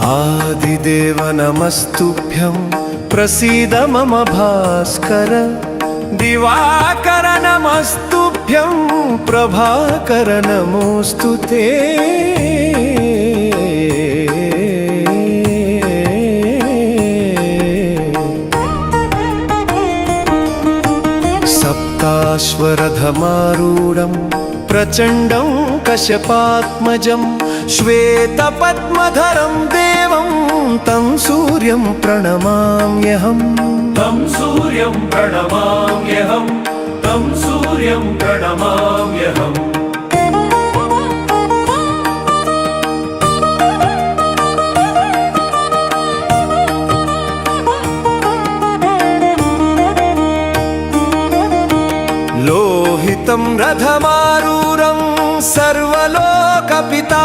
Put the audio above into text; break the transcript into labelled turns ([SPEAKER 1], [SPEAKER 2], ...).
[SPEAKER 1] आदिदेव नमस्तुभ्यं प्रसीद मम भास्कर दिवाकर नमस्तुभ्यं प्रभाकर नमोऽस्तु ते सप्ताश्वरथमारूढं प्रचण्डं कश्यपात्मजं श्वेतपद्मधरं देवं तं सूर्यं प्रणमाम्यहम्
[SPEAKER 2] तं सूर्यं प्रणमाम्यहम् तं सूर्यं प्रणमाम्यहम्
[SPEAKER 1] लोहितं रथमारूढं सर्वलोकपिता